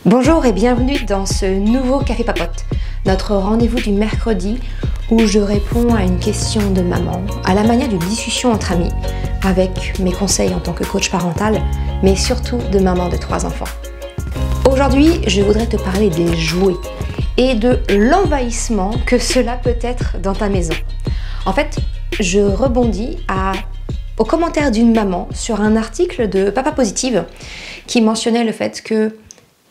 Bonjour et bienvenue dans ce nouveau Café Papote, notre rendez-vous du mercredi où je réponds à une question de maman, à la manière d'une discussion entre amis, avec mes conseils en tant que coach parental, mais surtout de maman de 3 enfants. Aujourd'hui, je voudrais te parler des jouets et de l'envahissement que cela peut être dans ta maison. En fait, je rebondis aux commentaires d'une maman sur un article de Papa Positive qui mentionnait le fait que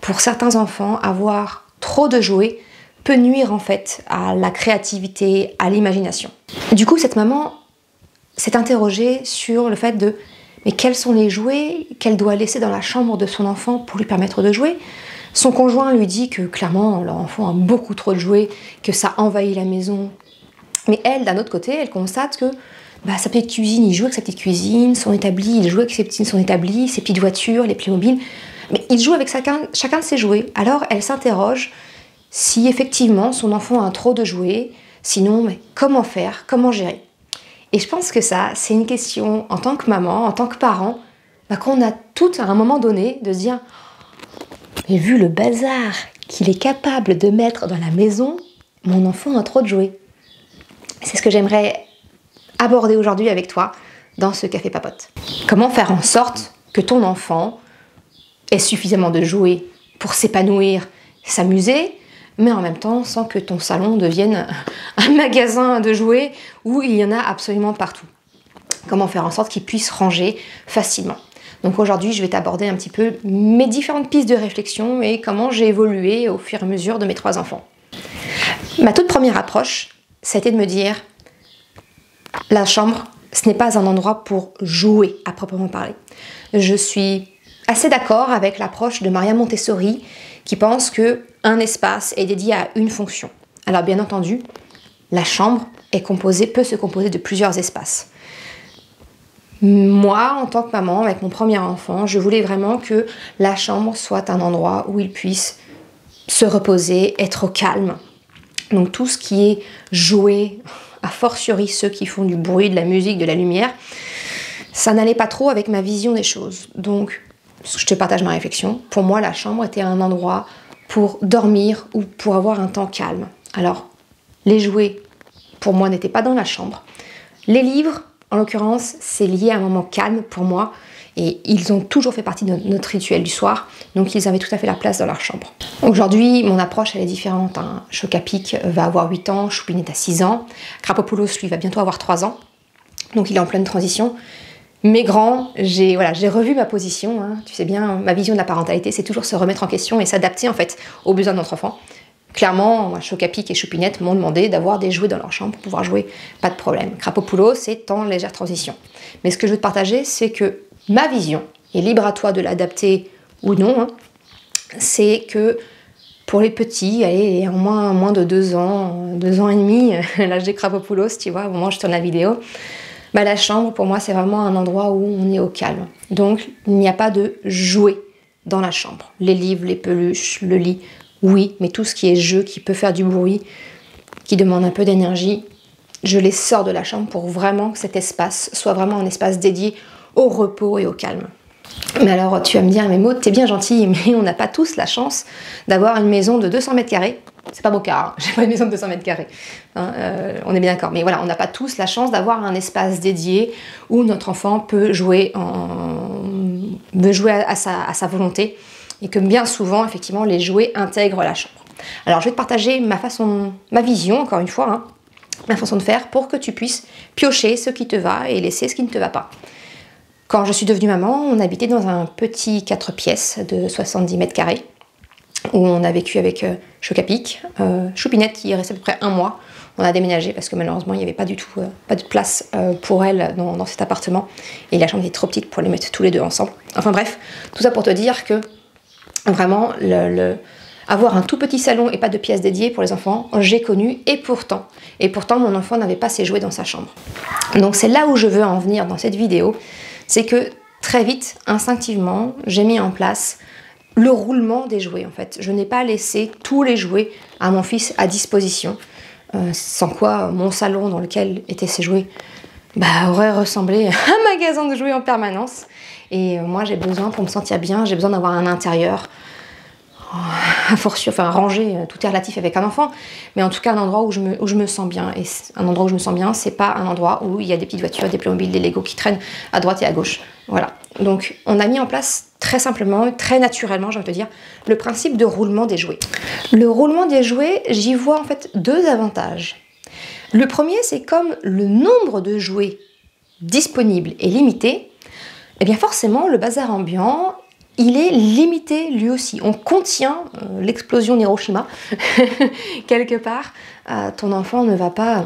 pour certains enfants, avoir trop de jouets peut nuire en fait à la créativité, à l'imagination. Du coup, cette maman s'est interrogée sur le fait de mais quels sont les jouets qu'elle doit laisser dans la chambre de son enfant pour lui permettre de jouer. Son conjoint lui dit que clairement leur enfant a beaucoup trop de jouets, que ça envahit la maison. Mais elle, d'un autre côté, elle constate que sa petite cuisine, il joue avec sa petite cuisine, son établi, il joue avec son établi, ses petites voitures, les Playmobil. Mais il joue avec chacun de ses jouets. Alors elle s'interroge si effectivement son enfant a trop de jouets, sinon mais comment faire, comment gérer. Et je pense que ça, c'est une question en tant que maman, en tant que parent, qu'on a toutes à un moment donné de se dire mais vu le bazar qu'il est capable de mettre dans la maison, mon enfant a trop de jouets. C'est ce que j'aimerais aborder aujourd'hui avec toi dans ce Café Papote. Comment faire en sorte que ton enfant ait suffisamment de jouets pour s'épanouir, s'amuser, mais en même temps sans que ton salon devienne un magasin de jouets où il y en a absolument partout. Comment faire en sorte qu'il puisse ranger facilement. Donc aujourd'hui, je vais t'aborder un petit peu mes différentes pistes de réflexion et comment j'ai évolué au fur et à mesure de mes 3 enfants. Ma toute première approche, ça a été de me dire la chambre, ce n'est pas un endroit pour jouer à proprement parler. Je suis assez d'accord avec l'approche de Maria Montessori qui pense qu'un espace est dédié à une fonction. Alors bien entendu, la chambre peut se composer de plusieurs espaces. Moi, en tant que maman, avec mon premier enfant, je voulais vraiment que la chambre soit un endroit où il puisse se reposer, être au calme. Donc tout ce qui est jouer, a fortiori ceux qui font du bruit, de la musique, de la lumière, ça n'allait pas trop avec ma vision des choses. Donc je te partage ma réflexion. Pour moi, la chambre était un endroit pour dormir ou pour avoir un temps calme. Alors, les jouets, pour moi, n'étaient pas dans la chambre. Les livres, en l'occurrence, c'est lié à un moment calme pour moi. Et ils ont toujours fait partie de notre rituel du soir. Donc, ils avaient tout à fait la place dans leur chambre. Aujourd'hui, mon approche, elle est différente. Chocapic va avoir 8 ans, Choupinette a 6 ans. Krapopoulos, lui, va bientôt avoir 3 ans. Donc, il est en pleine transition. Mes grands, j'ai revu ma position, tu sais bien, ma vision de la parentalité, c'est toujours se remettre en question et s'adapter en fait aux besoins de notre enfant. Clairement, moi, Chocapic et Choupinette m'ont demandé d'avoir des jouets dans leur chambre pour pouvoir jouer, pas de problème. Krapopoulos, c'est en légère transition. Mais ce que je veux te partager, c'est que ma vision, et libre à toi de l'adapter ou non, c'est que pour les petits, allez, en moins de 2 ans, 2 ans et demi, l'âge des Krapopoulos, tu vois, au moment où je tourne la vidéo, la chambre, pour moi, c'est vraiment un endroit où on est au calme. Donc, il n'y a pas de jouets dans la chambre. Les livres, les peluches, le lit, oui, mais tout ce qui est jeu, qui peut faire du bruit, qui demande un peu d'énergie, je les sors de la chambre pour vraiment que cet espace soit vraiment un espace dédié au repos et au calme. Mais alors, tu vas me dire, mais Maud, t'es bien gentille, mais on n'a pas tous la chance d'avoir une maison de 200 mètres carrés. C'est pas mon cas, j'ai pas une maison de 200 mètres carrés. On est bien d'accord. Mais voilà, on n'a pas tous la chance d'avoir un espace dédié où notre enfant peut jouer à sa volonté et que bien souvent, effectivement, les jouets intègrent la chambre. Alors, je vais te partager ma vision, encore une fois, ma façon de faire pour que tu puisses piocher ce qui te va et laisser ce qui ne te va pas. Quand je suis devenue maman, on habitait dans un petit 4 pièces de 70 mètres carrés où on a vécu avec Chocapic, Choupinette qui est restée à peu près 1 mois. On a déménagé parce que malheureusement il n'y avait pas du tout pas de place pour elle dans cet appartement et la chambre était trop petite pour les mettre tous les deux ensemble. Enfin bref, tout ça pour te dire que vraiment avoir un tout petit salon et pas de pièces dédiées pour les enfants, j'ai connu et pourtant mon enfant n'avait pas ses jouets dans sa chambre. Donc c'est là où je veux en venir dans cette vidéo, c'est que très vite, instinctivement, j'ai mis en place le roulement des jouets en fait. Je n'ai pas laissé tous les jouets à mon fils à disposition, sans quoi mon salon dans lequel étaient ses jouets aurait ressemblé à un magasin de jouets en permanence. Et moi j'ai besoin, pour me sentir bien, j'ai besoin d'avoir un intérieur ranger, tout est relatif avec un enfant, mais en tout cas un endroit où je me sens bien. Et un endroit où je me sens bien, c'est pas un endroit où il y a des petites voitures, des Playmobil, des Lego qui traînent à droite et à gauche. Voilà. Donc on a mis en place très simplement, très naturellement, j'ai envie de te dire, le principe de roulement des jouets. Le roulement des jouets, j'y vois en fait deux avantages. Le premier, c'est comme le nombre de jouets disponibles est limité, et bien forcément le bazar ambiant, il est limité lui aussi. On contient l'explosion d'Hiroshima quelque part. Ton enfant ne va pas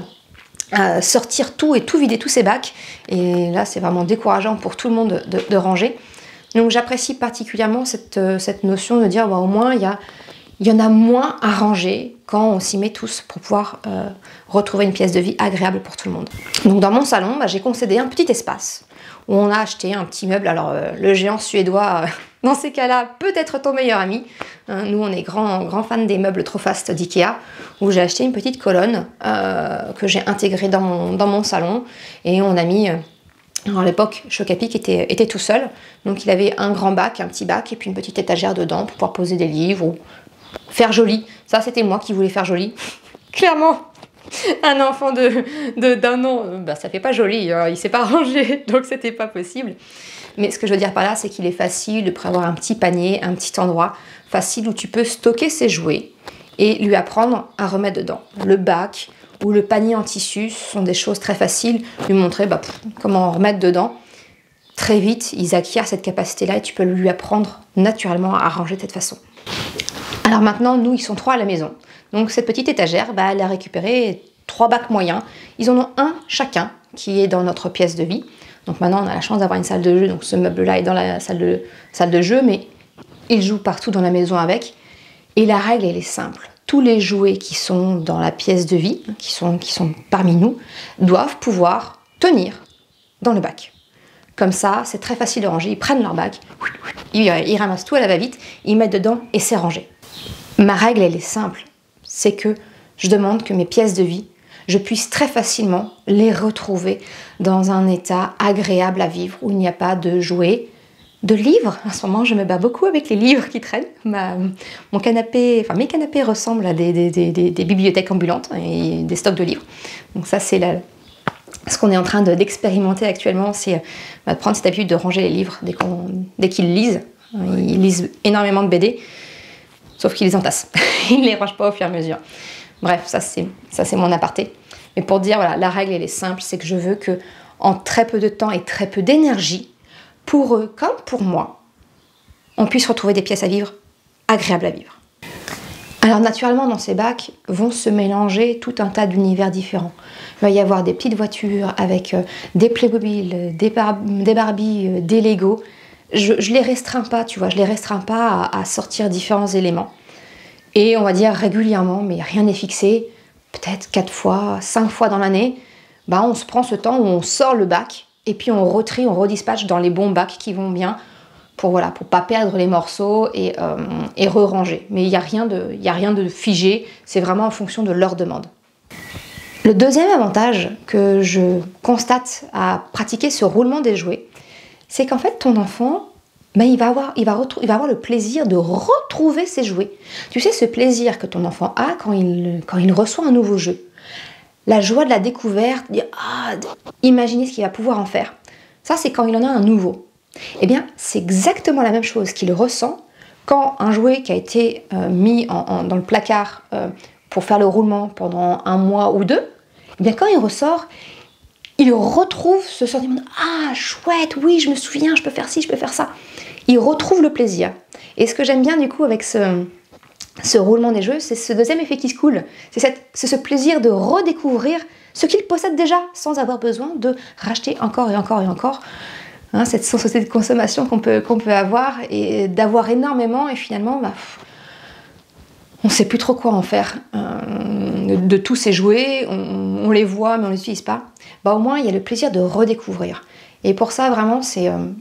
sortir tout et tout vider tous ses bacs. Et là, c'est vraiment décourageant pour tout le monde de ranger. Donc j'apprécie particulièrement cette notion de dire, au moins, il y en a moins à ranger quand on s'y met tous pour pouvoir retrouver une pièce de vie agréable pour tout le monde. Donc dans mon salon, j'ai concédé un petit espace où on a acheté un petit meuble. Alors le géant suédois, dans ces cas-là, peut être ton meilleur ami. Nous, on est grands fans des meubles Trofast d'Ikea, où j'ai acheté une petite colonne que j'ai intégrée dans mon salon. Et on a mis... Alors à l'époque, Choc-à-Pic était tout seul. Donc il avait un grand bac, un petit bac, et puis une petite étagère dedans pour pouvoir poser des livres ou faire joli. Ça, c'était moi qui voulais faire joli. Clairement, un enfant d'un an, ça fait pas joli, hein, il s'est pas rangé, donc c'était pas possible. Mais ce que je veux dire par là, c'est qu'il est facile de prévoir un petit panier, un petit endroit facile où tu peux stocker ses jouets et lui apprendre à remettre dedans. Le bac ou le panier en tissu sont des choses très faciles. Lui montrer comment remettre dedans. Très vite, ils acquièrent cette capacité-là et tu peux lui apprendre naturellement à ranger de cette façon. Alors maintenant, nous, ils sont 3 à la maison. Donc cette petite étagère, elle a récupéré 3 bacs moyens. Ils en ont un chacun qui est dans notre pièce de vie. Donc maintenant, on a la chance d'avoir une salle de jeu. Donc ce meuble-là est dans la salle de jeu, mais ils jouent partout dans la maison avec. Et la règle, elle est simple. Tous les jouets qui sont dans la pièce de vie, qui sont parmi nous, doivent pouvoir tenir dans le bac. Comme ça, c'est très facile de ranger. Ils prennent leur bac, ils ramassent tout à la va-vite, ils mettent dedans et c'est rangé. Ma règle, elle est simple. C'est que je demande que mes pièces de vie, je puisse très facilement les retrouver dans un état agréable à vivre, où il n'y a pas de jouets, de livres. En ce moment, je me bats beaucoup avec les livres qui traînent. Mes canapés ressemblent à des bibliothèques ambulantes et des stocks de livres. Donc ça, c'est ce qu'on est en train d'expérimenter actuellement, c'est de prendre cette habitude de ranger les livres dès qu'ils lisent. Ils lisent énormément de BD, sauf qu'ils les entassent. Ils ne les rangent pas au fur et à mesure. Bref, ça c'est mon aparté. Mais pour dire, voilà, la règle, elle est simple, c'est que je veux que en très peu de temps et très peu d'énergie, pour eux comme pour moi, on puisse retrouver des pièces à vivre agréables à vivre. Alors naturellement, dans ces bacs vont se mélanger tout un tas d'univers différents. Il va y avoir des petites voitures avec des Playmobil, des Barbie, des Lego. Je les restreins pas, tu vois, je les restreins pas à sortir différents éléments. Et on va dire régulièrement, mais rien n'est fixé, peut-être 4 fois, 5 fois dans l'année, on se prend ce temps où on sort le bac et puis on retrie, on redispatche dans les bons bacs qui vont bien pour pas perdre les morceaux et re-ranger. Mais il n'y a rien de figé, c'est vraiment en fonction de leur demande. Le deuxième avantage que je constate à pratiquer ce roulement des jouets, c'est qu'en fait ton enfant, il va avoir le plaisir de retrouver ses jouets. Tu sais, ce plaisir que ton enfant a quand il reçoit un nouveau jeu. La joie de la découverte, imaginer ce qu'il va pouvoir en faire. Ça, c'est quand il en a un nouveau. Eh bien, c'est exactement la même chose qu'il ressent quand un jouet qui a été mis dans le placard pour faire le roulement pendant 1 mois ou 2, eh bien, quand il ressort, il retrouve ce sentiment de « Ah, chouette, oui, je me souviens, je peux faire ci, je peux faire ça ». Il retrouve le plaisir. Et ce que j'aime bien du coup avec ce roulement des jeux, c'est ce deuxième effet qui se coule. C'est ce plaisir de redécouvrir ce qu'il possède déjà, sans avoir besoin de racheter encore et encore et encore. Cette société de consommation qu'on peut avoir et d'avoir énormément et finalement, on ne sait plus trop quoi en faire de tous ces jouets. On les voit mais on ne les utilise pas. Au moins, il y a le plaisir de redécouvrir. Et pour ça, vraiment, c'est un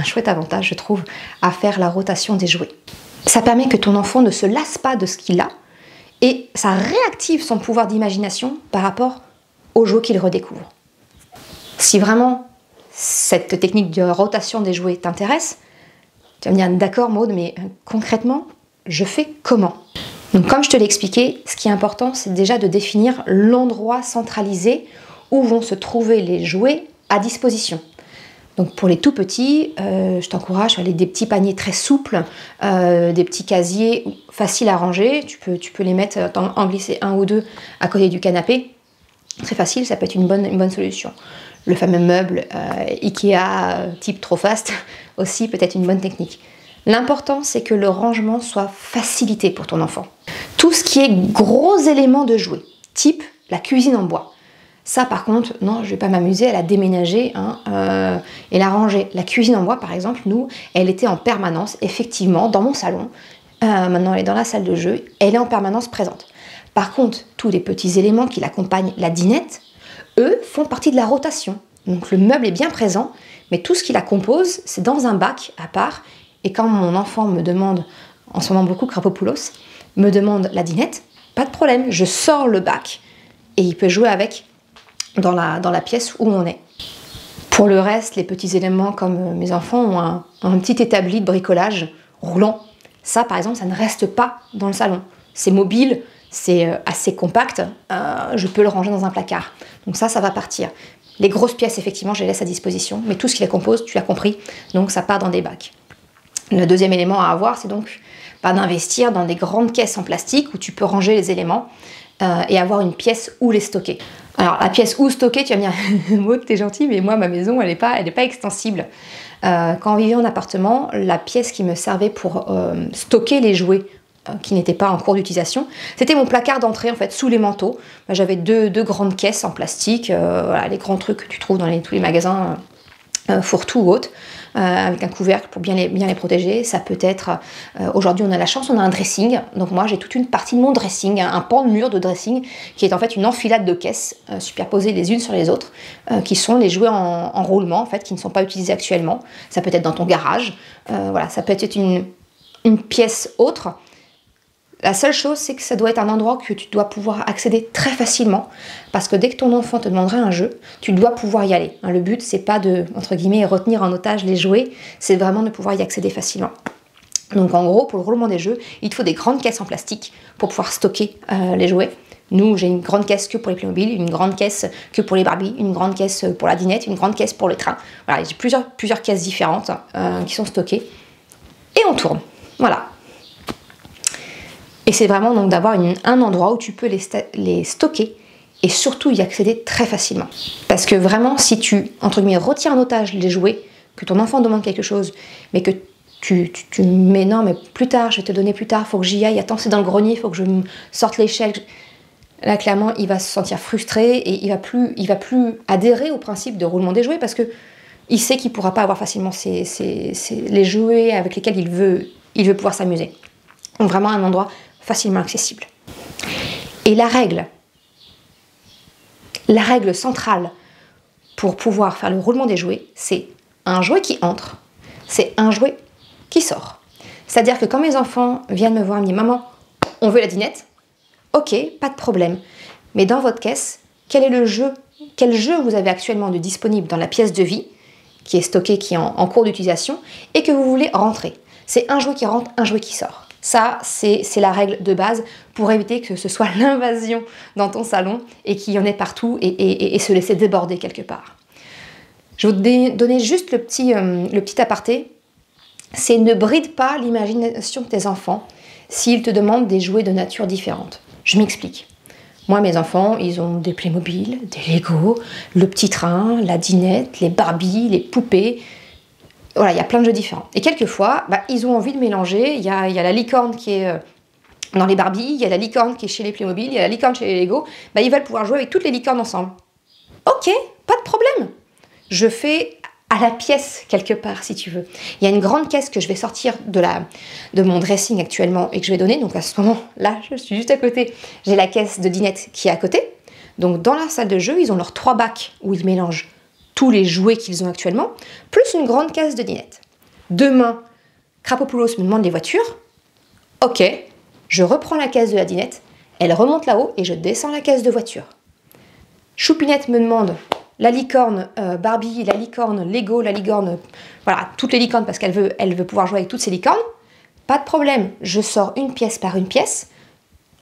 chouette avantage, je trouve, à faire la rotation des jouets. Ça permet que ton enfant ne se lasse pas de ce qu'il a et ça réactive son pouvoir d'imagination par rapport aux jouets qu'il redécouvre. Si vraiment cette technique de rotation des jouets t'intéresse, tu vas me dire d'accord Maude, mais concrètement, je fais comment? Donc comme je te l'ai expliqué, ce qui est important, c'est déjà de définir l'endroit centralisé où vont se trouver les jouets à disposition. Donc pour les tout petits, je t'encourage à aller des petits paniers très souples, des petits casiers faciles à ranger. Tu peux les mettre, en glisser un ou deux à côté du canapé. Très facile, ça peut être une bonne solution. Le fameux meuble Ikea type trop fast aussi peut être une bonne technique. L'important, c'est que le rangement soit facilité pour ton enfant. Tout ce qui est gros éléments de jouets, type la cuisine en bois. Ça, par contre, non, je ne vais pas m'amuser à la déménager et la ranger. La cuisine en bois, par exemple, nous, elle était en permanence, effectivement, dans mon salon. Maintenant, elle est dans la salle de jeu. Elle est en permanence présente. Par contre, tous les petits éléments qui l'accompagnent, la dinette, eux, font partie de la rotation. Donc, le meuble est bien présent, mais tout ce qui la compose, c'est dans un bac à part. Et quand mon enfant me demande, en ce moment beaucoup Krapopoulos, me demande la dinette, pas de problème, je sors le bac et il peut jouer avec dans la pièce où on est. Pour le reste, les petits éléments comme mes enfants ont un petit établi de bricolage roulant. Ça, par exemple, ça ne reste pas dans le salon. C'est mobile, c'est assez compact, je peux le ranger dans un placard. Donc ça va partir. Les grosses pièces, effectivement, je les laisse à disposition, mais tout ce qui les compose, tu l'as compris, donc ça part dans des bacs. Le deuxième élément à avoir, c'est donc d'investir dans des grandes caisses en plastique où tu peux ranger les éléments et avoir une pièce où les stocker. Alors la pièce où stocker, tu vas me dire, Maud, t'es gentil, mais moi ma maison elle est pas extensible. Quand on vivait en appartement, la pièce qui me servait pour stocker les jouets qui n'étaient pas en cours d'utilisation, c'était mon placard d'entrée en fait, sous les manteaux. J'avais deux grandes caisses en plastique, voilà, les grands trucs que tu trouves dans tous les magasins fourre-tout ou autres. Avec un couvercle pour bien les protéger. Ça peut être, aujourd'hui on a la chance, on a un dressing, donc moi j'ai toute une partie de mon dressing, un pan de mur de dressing qui est en fait une enfilade de caisses superposées les unes sur les autres, qui sont les jouets en roulement en fait, qui ne sont pas utilisés actuellement. Ça peut être dans ton garage, voilà, ça peut être une pièce autre. La seule chose, c'est que ça doit être un endroit que tu dois pouvoir accéder très facilement, parce que dès que ton enfant te demandera un jeu, tu dois pouvoir y aller. Le but, c'est pas de, entre guillemets, retenir en otage les jouets, c'est vraiment de pouvoir y accéder facilement. Donc en gros, pour le roulement des jeux, il te faut des grandes caisses en plastique pour pouvoir stocker les jouets. Nous, j'ai une grande caisse que pour les Playmobil, une grande caisse que pour les Barbie, une grande caisse pour la dinette, une grande caisse pour le train. Voilà, j'ai plusieurs caisses différentes qui sont stockées. Et on tourne. Voilà. Et c'est vraiment donc d'avoir un endroit où tu peux les stocker et surtout y accéder très facilement. Parce que vraiment, si tu, entre guillemets, retiens en otage les jouets, que ton enfant demande quelque chose, mais que tu mets non, mais plus tard, je vais te donner plus tard, il faut que j'y aille, attends, c'est dans le grenier, il faut que je me sorte l'échelle. Là, clairement, il va se sentir frustré et il va plus adhérer au principe de roulement des jouets parce que il sait qu'il ne pourra pas avoir facilement les jouets avec lesquels il veut pouvoir s'amuser. Donc vraiment un endroit facilement accessible. Et la règle centrale pour pouvoir faire le roulement des jouets, c'est un jouet qui entre, c'est un jouet qui sort. C'est-à-dire que quand mes enfants viennent me voir et me disent « Maman, on veut la dinette », ok, pas de problème. Mais dans votre caisse, quel est le jeu, quel jeu vous avez actuellement de disponible dans la pièce de vie, qui est stocké, qui est en cours d'utilisation, et que vous voulez rentrer. C'est un jouet qui rentre, un jouet qui sort. Ça, c'est la règle de base pour éviter que ce soit l'invasion dans ton salon et qu'il y en ait partout et se laisser déborder quelque part. Je vais vous donner juste le petit aparté. C'est ne bride pas l'imagination de tes enfants s'ils te demandent des jouets de nature différente. Je m'explique. Moi, mes enfants, ils ont des Playmobil, des Lego, le petit train, la dinette, les Barbie, les poupées. Voilà, il y a plein de jeux différents. Et quelquefois, ils ont envie de mélanger. Il y a la licorne qui est dans les Barbie, il y a la licorne qui est chez les Playmobil, il y a la licorne chez les Lego. Ils veulent pouvoir jouer avec toutes les licornes ensemble. Ok, pas de problème. Je fais à la pièce quelque part, si tu veux. Il y a une grande caisse que je vais sortir de mon dressing actuellement et que je vais donner. Donc à ce moment-là, je suis juste à côté. J'ai la caisse de dinette qui est à côté. Donc dans la salle de jeu, ils ont leurs 3 bacs où ils mélangent tous les jouets qu'ils ont actuellement, plus une grande caisse de dinette. Demain, Krapopoulos me demande les voitures. Ok, je reprends la caisse de la dinette, elle remonte là-haut et je descends la caisse de voiture. Choupinette me demande la licorne Barbie, la licorne Lego, la licorne, voilà, toutes les licornes parce qu'elle veut pouvoir jouer avec toutes ces licornes. pas de problème, je sors une pièce par une pièce.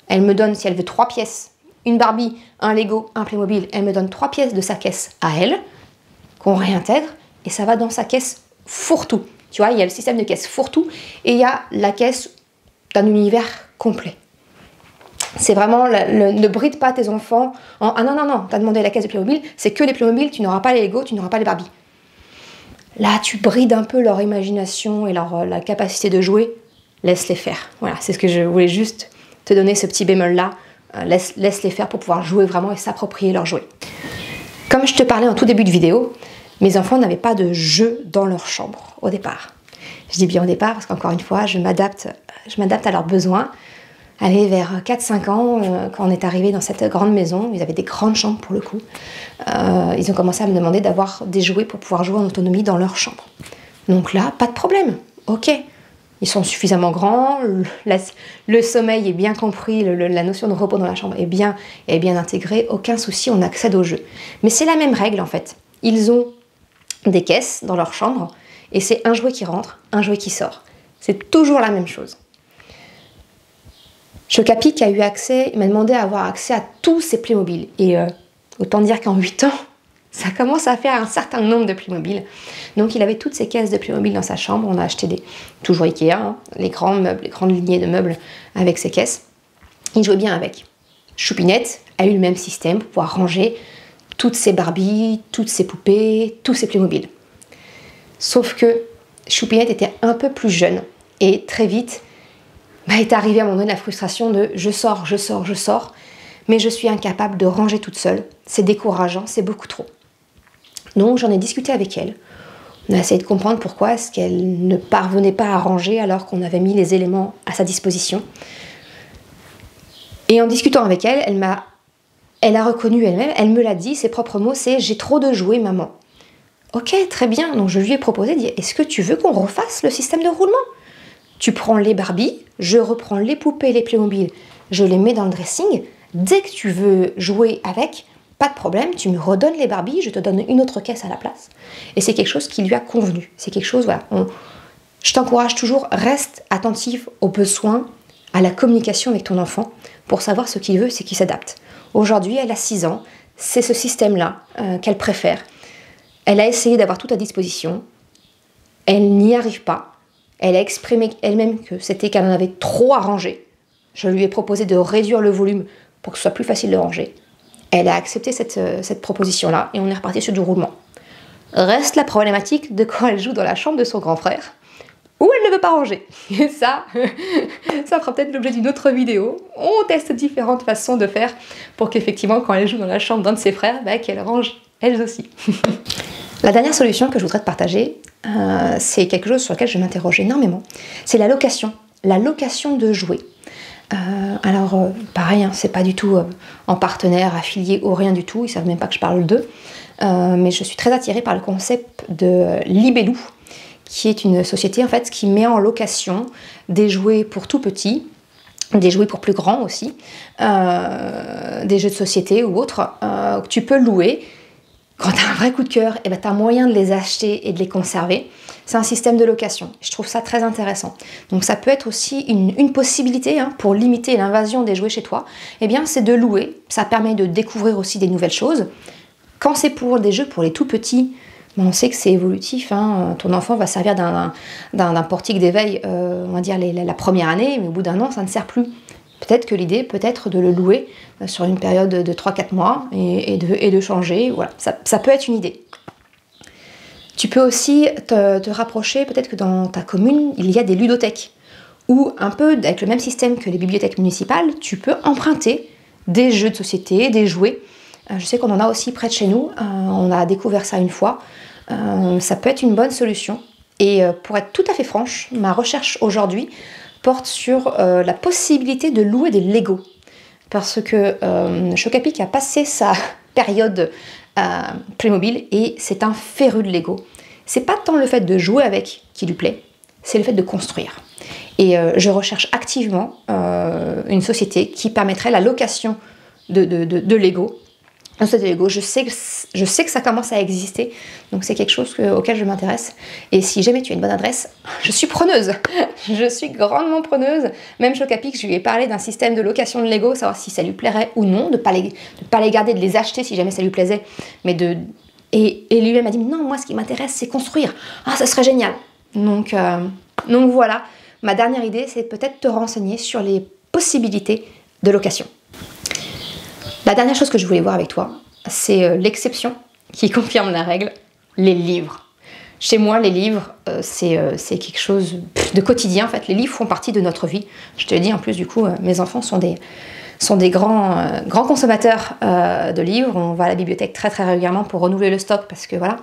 Elle me donne, si elle veut 3 pièces, une Barbie, un Lego, un Playmobil, elle me donne 3 pièces de sa caisse à elle, qu'on réintègre, et ça va dans sa caisse fourre-tout. Tu vois, il y a le système de caisse fourre-tout, et il y a la caisse d'un univers complet. C'est vraiment, ne bride pas tes enfants en « Ah non, non, non, t'as demandé la caisse de Playmobil, c'est que les Playmobil, tu n'auras pas les Lego, tu n'auras pas les Barbie. » Là, tu brides un peu leur imagination et la capacité de jouer. Laisse-les faire. Voilà, c'est ce que je voulais juste te donner, ce petit bémol-là. Laisse-les faire pour pouvoir jouer vraiment et s'approprier leur jouet. Comme je te parlais en tout début de vidéo, mes enfants n'avaient pas de jeu dans leur chambre au départ. Je dis bien au départ parce qu'encore une fois, je m'adapte à leurs besoins. Allez, vers 4-5 ans, quand on est arrivé dans cette grande maison, ils avaient des grandes chambres pour le coup, ils ont commencé à me demander d'avoir des jouets pour pouvoir jouer en autonomie dans leur chambre. Donc là, pas de problème, ok. Ils sont suffisamment grands, le sommeil est bien compris, la notion de repos dans la chambre est bien intégrée, aucun souci, on accède au jeu. Mais c'est la même règle en fait. Ils ont des caisses dans leur chambre et c'est un jouet qui rentre, un jouet qui sort. C'est toujours la même chose. Chocapic a eu accès, il m'a demandé d'avoir accès à tous ses Playmobil. Et autant dire qu'en 8 ans, ça commence à faire un certain nombre de Playmobil. Donc il avait toutes ces caisses de Playmobil dans sa chambre. On a acheté toujours Ikea, hein, les grands meubles, les grandes lignées de meubles avec ces caisses. Il jouait bien avec. Choupinette a eu le même système pour pouvoir ranger toutes ses Barbies, toutes ses poupées, tous ses Playmobil. Sauf que Choupinette était un peu plus jeune et très vite, est arrivée à un moment donné la frustration de je sors, mais je suis incapable de ranger toute seule. C'est décourageant, c'est beaucoup trop. Donc j'en ai discuté avec elle. On a essayé de comprendre pourquoi est-ce qu'elle ne parvenait pas à ranger alors qu'on avait mis les éléments à sa disposition. Et en discutant avec elle, elle a reconnu elle-même, elle me l'a dit, ses propres mots, c'est « j'ai trop de jouets, maman ». Ok, très bien, donc je lui ai proposé de dire « est-ce que tu veux qu'on refasse le système de roulement ?» Tu prends les Barbie, je reprends les poupées, les Playmobil, je les mets dans le dressing. Dès que tu veux jouer avec, pas de problème, tu me redonnes les Barbie, je te donne une autre caisse à la place. Et c'est quelque chose qui lui a convenu. C'est quelque chose, voilà. Je t'encourage toujours, reste attentif aux besoins, à la communication avec ton enfant pour savoir ce qu'il veut, c'est qu'il s'adapte. Aujourd'hui, elle a 6 ans, c'est ce système-là qu'elle préfère. Elle a essayé d'avoir tout à disposition, elle n'y arrive pas. Elle a exprimé elle-même que c'était qu'elle en avait trop à ranger. Je lui ai proposé de réduire le volume pour que ce soit plus facile de ranger. Elle a accepté cette proposition-là et on est reparti sur du roulement. Reste la problématique de quand elle joue dans la chambre de son grand frère, où elle ne veut pas ranger. Et ça fera peut-être l'objet d'une autre vidéo. On teste différentes façons de faire pour qu'effectivement, quand elle joue dans la chambre d'un de ses frères, qu'elle range elles aussi. La dernière solution que je voudrais te partager, c'est quelque chose sur lequel je m'interroge énormément. C'est la location de jouets. Pareil, hein, c'est pas du tout en partenaire, affilié ou rien du tout, ils savent même pas que je parle d'eux. Mais je suis très attirée par le concept de Libellou, qui est une société en fait qui met en location des jouets pour tout petits, des jouets pour plus grands aussi, des jeux de société ou autres, que tu peux louer. Quand tu as un vrai coup de cœur, tu as moyen de les acheter et de les conserver. C'est un système de location. Je trouve ça très intéressant. Donc ça peut être aussi une possibilité pour limiter l'invasion des jouets chez toi. C'est de louer. Ça permet de découvrir aussi des nouvelles choses. Quand c'est pour des jeux pour les tout petits, on sait que c'est évolutif. Ton enfant va servir d'un portique d'éveil, on va dire la première année, mais au bout d'un an, ça ne sert plus. Peut-être que l'idée peut être de le louer sur une période de 3-4 mois et de changer. Voilà, ça peut être une idée. Tu peux aussi te rapprocher, peut-être que dans ta commune, il y a des ludothèques où, un peu avec le même système que les bibliothèques municipales, tu peux emprunter des jeux de société, des jouets. Je sais qu'on en a aussi près de chez nous, on a découvert ça une fois. Ça peut être une bonne solution. Et pour être tout à fait franche, ma recherche aujourd'hui porte sur la possibilité de louer des Lego. Parce que Chocapic a passé sa période Playmobil et c'est un féru de Lego. C'est pas tant le fait de jouer avec qui lui plaît, c'est le fait de construire. Et je recherche activement une société qui permettrait la location de Lego. Je sais que je sais que ça commence à exister, donc c'est quelque chose auquel je m'intéresse. Et si jamais tu as une bonne adresse, je suis preneuse. Je suis grandement preneuse. Même Chocapic, je lui ai parlé d'un système de location de Lego, savoir si ça lui plairait ou non, de pas les garder, de les acheter si jamais ça lui plaisait, mais et lui m'a dit non, moi ce qui m'intéresse c'est construire. Ah, ça serait génial. Donc voilà, ma dernière idée c'est peut-être te renseigner sur les possibilités de location. La dernière chose que je voulais voir avec toi, c'est l'exception qui confirme la règle, les livres. Chez moi, les livres, c'est quelque chose de quotidien en fait. Les livres font partie de notre vie. Je te le dis en plus, du coup, mes enfants sont des grands consommateurs de livres. On va à la bibliothèque très régulièrement pour renouveler le stock parce que voilà,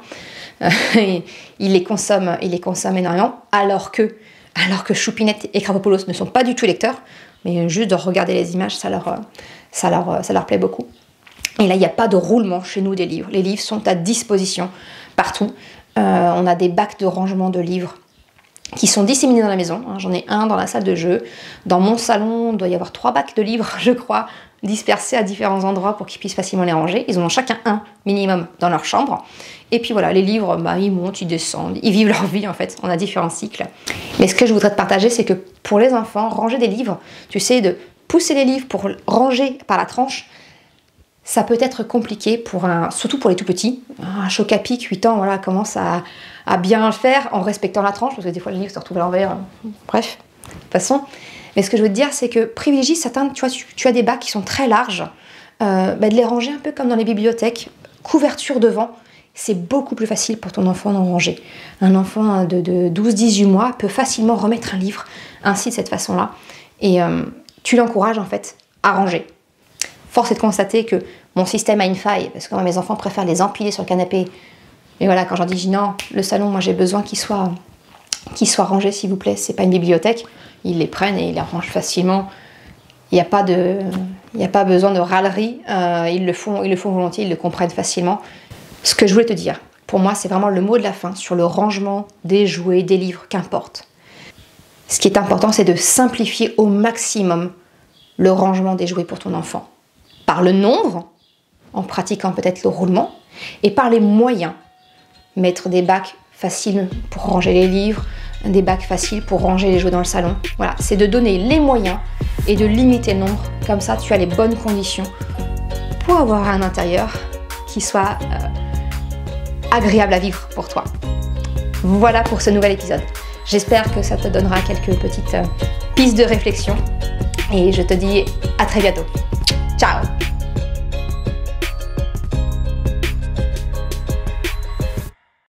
ils les consomment énormément. Alors que Choupinette et Krapopoulos ne sont pas du tout lecteurs, mais juste de regarder les images, ça leur plaît beaucoup. Et là, il n'y a pas de roulement chez nous des livres. Les livres sont à disposition partout. On a des bacs de rangement de livres qui sont disséminés dans la maison. J'en ai un dans la salle de jeu. Dans mon salon, il doit y avoir 3 bacs de livres, je crois, dispersés à différents endroits pour qu'ils puissent facilement les ranger. Ils en ont chacun un minimum dans leur chambre. Et puis voilà, les livres, ils montent, ils descendent, ils vivent leur vie en fait. On a différents cycles. Mais ce que je voudrais te partager, c'est que pour les enfants, ranger des livres, tu sais, de pousser les livres pour ranger par la tranche, ça peut être compliqué, surtout pour les tout petits. Un Chocapic, 8 ans, voilà, commence à bien le faire en respectant la tranche, parce que des fois les livres se retrouvent à l'envers. Bref, de toute façon. Mais ce que je veux te dire, c'est que privilégie certains, tu vois, tu as des bacs qui sont très larges, de les ranger un peu comme dans les bibliothèques, couverture devant, c'est beaucoup plus facile pour ton enfant d'en ranger. Un enfant de 12-18 mois peut facilement remettre un livre ainsi de cette façon-là, et tu l'encourages en fait à ranger. Force est de constater que mon système a une faille, parce que moi, mes enfants préfèrent les empiler sur le canapé. Mais voilà, quand j'en dis non, le salon, moi j'ai besoin qu'il soit rangé, s'il vous plaît, c'est pas une bibliothèque, ils les prennent et ils les rangent facilement. Il n'y a pas besoin de râlerie, ils le font volontiers, ils le comprennent facilement. Ce que je voulais te dire, pour moi, c'est vraiment le mot de la fin sur le rangement des jouets, des livres, qu'importe. Ce qui est important, c'est de simplifier au maximum le rangement des jouets pour ton enfant. Par le nombre, en pratiquant peut-être le roulement, et par les moyens. Mettre des bacs faciles pour ranger les livres, des bacs faciles pour ranger les jouets dans le salon. Voilà, c'est de donner les moyens et de limiter le nombre. Comme ça, tu as les bonnes conditions pour avoir un intérieur qui soit agréable à vivre pour toi. Voilà pour ce nouvel épisode. J'espère que ça te donnera quelques petites pistes de réflexion. Et je te dis à très bientôt. Ciao!